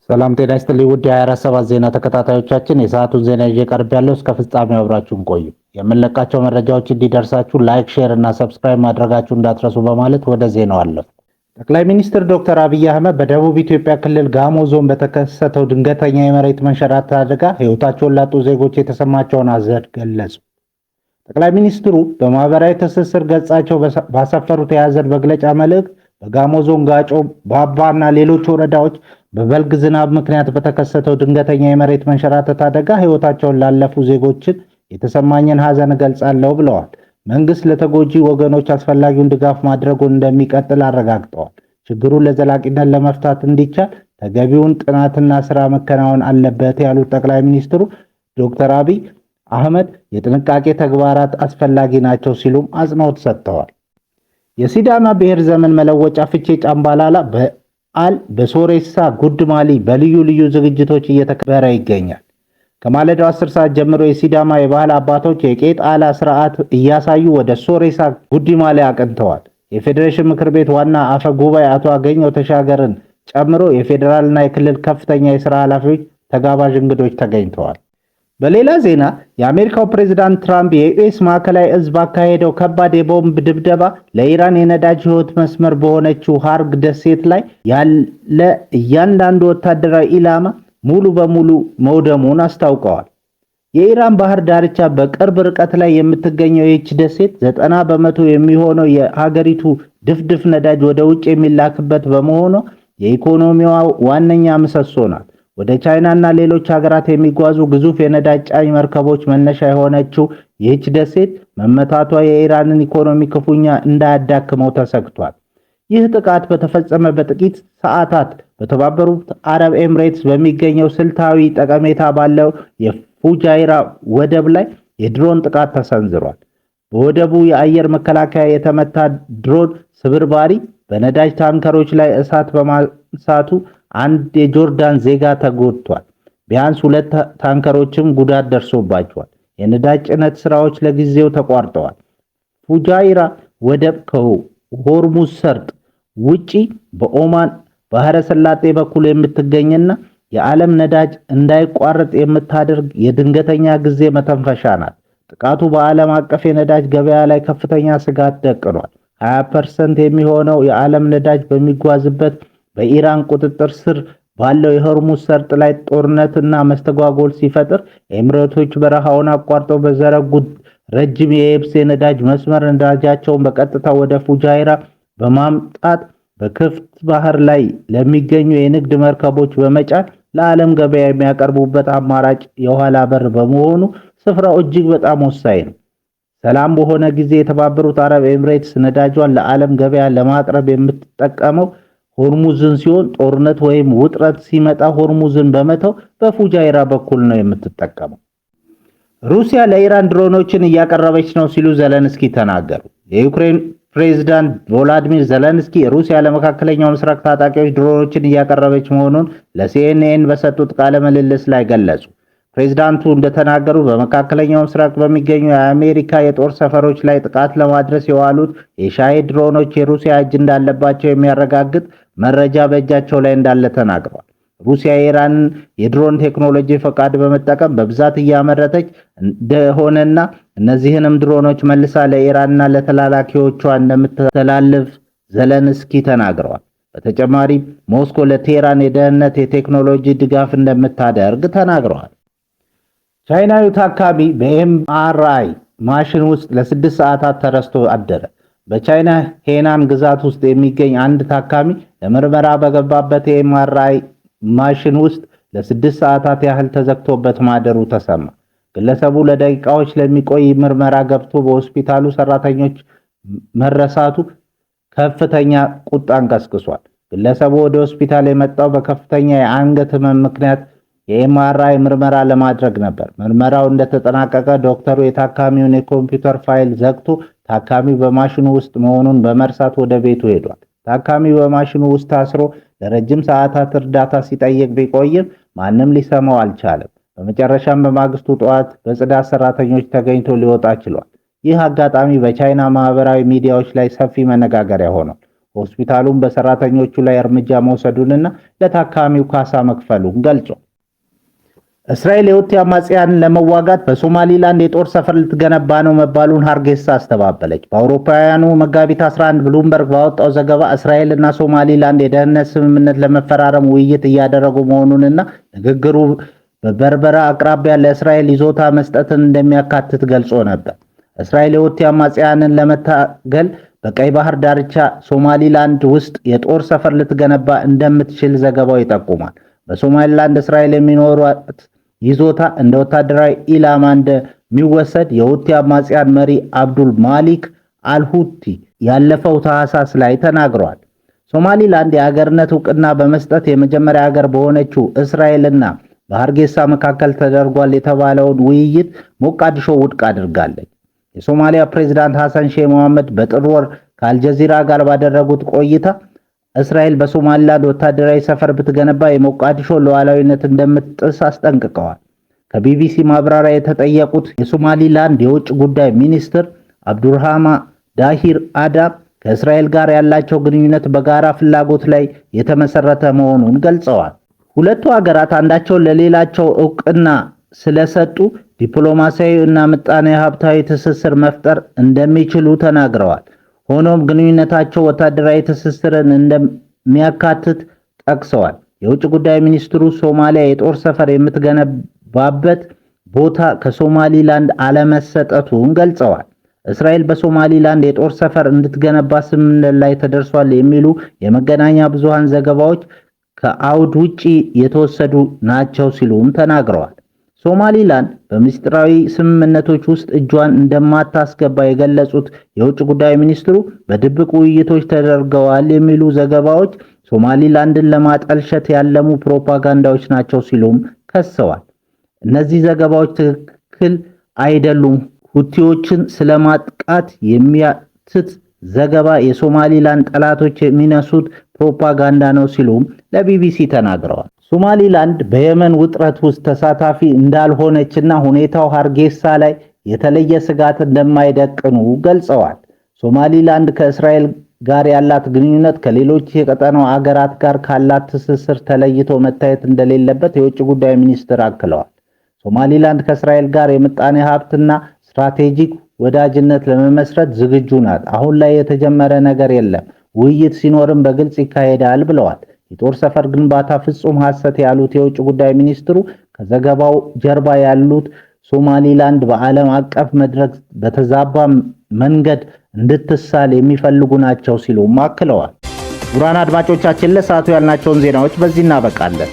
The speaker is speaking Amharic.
ሰላም ጤና ይስጥልኝ ውድ የ24/7 ዜና ተከታታዮቻችን፣ የሰዓቱን ዜና ይዤ ቀርቤያለሁ። እስከ ፍጻሜው አብራችሁን ቆዩ። የምንለቃቸው መረጃዎች እንዲደርሳችሁ ላይክ፣ ሼር እና ሰብስክራይብ ማድረጋችሁ እንዳትረሱ በማለት ወደ ዜናው አለፍኩ። ጠቅላይ ሚኒስትር ዶክተር አብይ አህመድ በደቡብ ኢትዮጵያ ክልል ጋሞ ዞን በተከሰተው ድንገተኛ የመሬት መንሸራተት አደጋ ሕይወታቸውን ላጡ ዜጎች የተሰማቸውን ሐዘን ገለጹ። ጠቅላይ ሚኒስትሩ በማህበራዊ ትስስር ገጻቸው ባሰፈሩት የሐዘን መግለጫ መልእክት በጋሞ ዞን ጋጮ፣ ባባ እና ሌሎች ወረዳዎች በበልግ ዝናብ ምክንያት በተከሰተው ድንገተኛ የመሬት መንሸራተት አደጋ ሕይወታቸውን ላለፉ ዜጎችን የተሰማኝን ሐዘን እገልጻለሁ ብለዋል። መንግስት ለተጎጂ ወገኖች አስፈላጊውን ድጋፍ ማድረጉን እንደሚቀጥል አረጋግጠዋል። ችግሩን ለዘላቂነት ለመፍታት እንዲቻል ተገቢውን ጥናትና ስራ መከናወን አለበት ያሉት ጠቅላይ ሚኒስትሩ ዶክተር አብይ አህመድ የጥንቃቄ ተግባራት አስፈላጊ ናቸው ሲሉም አጽንኦት ሰጥተዋል። የሲዳማ ብሔር ዘመን መለወጫ ፍቼ ጫምባላላ በዓል በሶሬሳ ጉድማሊ በልዩ ልዩ ዝግጅቶች እየተከበረ ይገኛል። ከማለዳው 10 ሰዓት ጀምሮ የሲዳማ የባህል አባቶች የቄጣላ ስርዓት እያሳዩ ወደ ሶሬሳ ጉድማሊ አቅንተዋል። የፌዴሬሽን ምክር ቤት ዋና አፈ ጉባኤ አቶ አገኘው ተሻገርን ጨምሮ የፌዴራልና የክልል ከፍተኛ የሥራ ኃላፊዎች ተጋባዥ እንግዶች ተገኝተዋል። በሌላ ዜና የአሜሪካው ፕሬዝዳንት ትራምፕ የዩኤስ ማዕከላዊ እዝ ባካሄደው ከባድ የቦምብ ድብደባ ለኢራን የነዳጅ ህይወት መስመር በሆነችው ሃርግ ደሴት ላይ ያለ እያንዳንዱ ወታደራዊ ኢላማ ሙሉ በሙሉ መውደሙን አስታውቀዋል። የኢራን ባህር ዳርቻ በቅርብ ርቀት ላይ የምትገኘው ይህች ደሴት 90 በመቶ የሚሆነው የሀገሪቱ ድፍድፍ ነዳጅ ወደ ውጭ የሚላክበት በመሆኑ የኢኮኖሚዋ ዋነኛ ምሰሶ ናት። ወደ ቻይና እና ሌሎች ሀገራት የሚጓዙ ግዙፍ የነዳጅ ጫኝ መርከቦች መነሻ የሆነችው ይህች ደሴት መመታቷ የኢራንን ኢኮኖሚ ክፉኛ እንዳያዳክመው ተሰግቷል። ይህ ጥቃት በተፈጸመ በጥቂት ሰዓታት በተባበሩት አረብ ኤምሬትስ በሚገኘው ስልታዊ ጠቀሜታ ባለው የፉጃይራ ወደብ ላይ የድሮን ጥቃት ተሰንዝሯል። በወደቡ የአየር መከላከያ የተመታ ድሮን ስብርባሪ በነዳጅ ታንከሮች ላይ እሳት በማንሳቱ አንድ የጆርዳን ዜጋ ተጎድቷል። ቢያንስ 2 ታንከሮችም ጉዳት ደርሶባቸዋል። የነዳጅ ጭነት ስራዎች ለጊዜው ተቋርጠዋል። ፉጃይራ ወደብ ከሆርሙዝ ሰርጥ ውጪ በኦማን ባህረ ሰላጤ በኩል የምትገኝና የዓለም ነዳጅ እንዳይቋረጥ የምታደርግ የድንገተኛ ጊዜ መተንፈሻ ናት። ጥቃቱ በዓለም አቀፍ የነዳጅ ገበያ ላይ ከፍተኛ ስጋት ደቅኗል። 20% የሚሆነው የዓለም ነዳጅ በሚጓዝበት በኢራን ቁጥጥር ስር ባለው የሆርሙዝ ሰርጥ ላይ ጦርነትና መስተጓጎል ሲፈጥር ኤሚሬቶች በረሃውን አቋርጠው በዘረጉት ረጅም የየብስ የነዳጅ መስመር ነዳጃቸውን በቀጥታ ወደ ፉጃይራ በማምጣት በክፍት ባህር ላይ ለሚገኙ የንግድ መርከቦች በመጫን ለዓለም ገበያ የሚያቀርቡበት አማራጭ የኋላ በር በመሆኑ ስፍራው እጅግ በጣም ወሳኝ ነው። ሰላም በሆነ ጊዜ የተባበሩት አረብ ኤሚሬትስ ነዳጇን ለዓለም ገበያ ለማቅረብ የምትጠቀመው ሆርሙዝን ሲሆን ጦርነት ወይም ውጥረት ሲመጣ ሆርሙዝን በመተው በፉጃይራ በኩል ነው የምትጠቀመው። ሩሲያ ለኢራን ድሮኖችን እያቀረበች ነው ሲሉ ዘለንስኪ ተናገሩ። የዩክሬን ፕሬዝዳንት ቮሎዲሚር ዘለንስኪ ሩሲያ ለመካከለኛው ምስራቅ ታጣቂዎች ድሮኖችን እያቀረበች መሆኑን ለሲኤንኤን በሰጡት ቃለ ምልልስ ላይ ገለጹ። ፕሬዝዳንቱ እንደተናገሩ በመካከለኛው ምስራቅ በሚገኙ የአሜሪካ የጦር ሰፈሮች ላይ ጥቃት ለማድረስ የዋሉት የሻሄድ ድሮኖች የሩሲያ እጅ እንዳለባቸው የሚያረጋግጥ መረጃ በእጃቸው ላይ እንዳለ ተናግረዋል። ሩሲያ የኢራንን የድሮን ቴክኖሎጂ ፈቃድ በመጠቀም በብዛት እያመረተች እንደሆነና እነዚህንም ድሮኖች መልሳ ለኢራንና ለተላላኪዎቿ እንደምትተላለፍ ዘለንስኪ ተናግረዋል። በተጨማሪም ሞስኮ ለቴህራን የደህንነት የቴክኖሎጂ ድጋፍ እንደምታደርግ ተናግረዋል። ቻይናዊ ታካሚ በኤምአርአይ ማሽን ውስጥ ለ6 ሰዓታት ተረስቶ አደረ። በቻይና ሄናን ግዛት ውስጥ የሚገኝ አንድ ታካሚ ለምርመራ በገባበት የኤምአርአይ ማሽን ውስጥ ለ6 ሰዓታት ያህል ተዘግቶበት ማደሩ ተሰማ። ግለሰቡ ለደቂቃዎች ለሚቆይ ምርመራ ገብቶ በሆስፒታሉ ሰራተኞች መረሳቱ ከፍተኛ ቁጣን ቀስቅሷል። ግለሰቡ ወደ ሆስፒታል የመጣው በከፍተኛ የአንገት ህመም ምክንያት የኤምአርአይ ምርመራ ለማድረግ ነበር። ምርመራው እንደተጠናቀቀ ዶክተሩ የታካሚውን የኮምፒውተር ፋይል ዘግቶ ታካሚው በማሽኑ ውስጥ መሆኑን በመርሳት ወደ ቤቱ ሄዷል። ታካሚው በማሽኑ ውስጥ ታስሮ ለረጅም ሰዓታት እርዳታ ሲጠይቅ ቢቆይም ማንም ሊሰማው አልቻለም። በመጨረሻም በማግስቱ ጠዋት በጽዳት ሰራተኞች ተገኝቶ ሊወጣ ችሏል። ይህ አጋጣሚ በቻይና ማህበራዊ ሚዲያዎች ላይ ሰፊ መነጋገሪያ ሆኗል። ሆስፒታሉን በሰራተኞቹ ላይ እርምጃ መውሰዱንና ለታካሚው ካሳ መክፈሉን ገልጿል። እስራኤል የሁቲ አማጽያንን ለመዋጋት በሶማሊላንድ የጦር ሰፈር ልትገነባ ነው መባሉን ሀርጌሳ አስተባበለች። በአውሮፓውያኑ መጋቢት 11 ብሉምበርግ ባወጣው ዘገባ እስራኤል እና ሶማሊላንድ የደህንነት ስምምነት ለመፈራረም ውይይት እያደረጉ መሆኑንና ንግግሩ በበርበራ አቅራቢያ ለእስራኤል ይዞታ መስጠትን እንደሚያካትት ገልጾ ነበር። እስራኤል የሁቲ አማጽያንን ለመታገል በቀይ ባህር ዳርቻ ሶማሊላንድ ውስጥ የጦር ሰፈር ልትገነባ እንደምትችል ዘገባው ይጠቁማል። በሶማሊላንድ እስራኤል የሚኖሩት ይዞታ እንደ ወታደራዊ ኢላማ እንደሚወሰድ የሁቲ አማጽያን መሪ አብዱል ማሊክ አልሁቲ ያለፈው ታህሳስ ላይ ተናግረዋል። ሶማሊላንድ የሀገርነት ዕውቅና በመስጠት የመጀመሪያ ሀገር በሆነችው እስራኤልና በሀርጌሳ መካከል ተደርጓል የተባለውን ውይይት ሞቃዲሾ ውድቅ አድርጋለች። የሶማሊያ ፕሬዝዳንት ሐሰን ሼህ መሐመድ በጥር ወር ከአልጀዚራ ጋር ባደረጉት ቆይታ እስራኤል በሶማሊላንድ ወታደራዊ ሰፈር ብትገነባ የሞቃዲሾ ሉዓላዊነት እንደምትጥስ አስጠንቅቀዋል። ከቢቢሲ ማብራሪያ የተጠየቁት የሶማሊላንድ የውጭ ጉዳይ ሚኒስትር አብዱርሃማን ዳሂር አዳም ከእስራኤል ጋር ያላቸው ግንኙነት በጋራ ፍላጎት ላይ የተመሰረተ መሆኑን ገልጸዋል። ሁለቱ ሀገራት አንዳቸው ለሌላቸው ዕውቅና ስለሰጡ ዲፕሎማሲያዊ እና ምጣኔ ሀብታዊ ትስስር መፍጠር እንደሚችሉ ተናግረዋል። ሆኖም ግንኙነታቸው ወታደራዊ ትስስርን እንደሚያካትት ጠቅሰዋል። የውጭ ጉዳይ ሚኒስትሩ ሶማሊያ የጦር ሰፈር የምትገነባበት ቦታ ከሶማሊላንድ አለመሰጠቱን ገልጸዋል። እስራኤል በሶማሊላንድ የጦር ሰፈር እንድትገነባ ስምምነት ላይ ተደርሷል የሚሉ የመገናኛ ብዙሃን ዘገባዎች ከአውድ ውጪ የተወሰዱ ናቸው ሲሉም ተናግረዋል። ሶማሊላንድ በምስጢራዊ ስምምነቶች ውስጥ እጇን እንደማታስገባ የገለጹት የውጭ ጉዳይ ሚኒስትሩ በድብቅ ውይይቶች ተደርገዋል የሚሉ ዘገባዎች ሶማሊላንድን ለማጠልሸት ያለሙ ፕሮፓጋንዳዎች ናቸው ሲሉም ከሰዋል። እነዚህ ዘገባዎች ትክክል አይደሉም፣ ሁቲዎችን ስለማጥቃት የሚያትት ዘገባ የሶማሊላንድ ጠላቶች የሚነሱት ፕሮፓጋንዳ ነው ሲሉም ለቢቢሲ ተናግረዋል። ሶማሊላንድ በየመን ውጥረት ውስጥ ተሳታፊ እንዳልሆነችና ሁኔታው ሀርጌሳ ላይ የተለየ ስጋት እንደማይደቅኑ ገልጸዋል። ሶማሊላንድ ከእስራኤል ጋር ያላት ግንኙነት ከሌሎች የቀጠናው አገራት ጋር ካላት ትስስር ተለይቶ መታየት እንደሌለበት የውጭ ጉዳይ ሚኒስትር አክለዋል። ሶማሊላንድ ከእስራኤል ጋር የምጣኔ ሀብትና ስትራቴጂክ ወዳጅነት ለመመስረት ዝግጁ ናት። አሁን ላይ የተጀመረ ነገር የለም፣ ውይይት ሲኖርም በግልጽ ይካሄዳል ብለዋል። የጦር ሰፈር ግንባታ ፍጹም ሐሰት ያሉት የውጭ ጉዳይ ሚኒስትሩ ከዘገባው ጀርባ ያሉት ሶማሊላንድ በዓለም አቀፍ መድረክ በተዛባ መንገድ እንድትሳል የሚፈልጉ ናቸው ሲሉ አክለዋል። ቡራን አድማጮቻችን ለሰዓቱ ያልናቸውን ዜናዎች በዚህ እናበቃለን።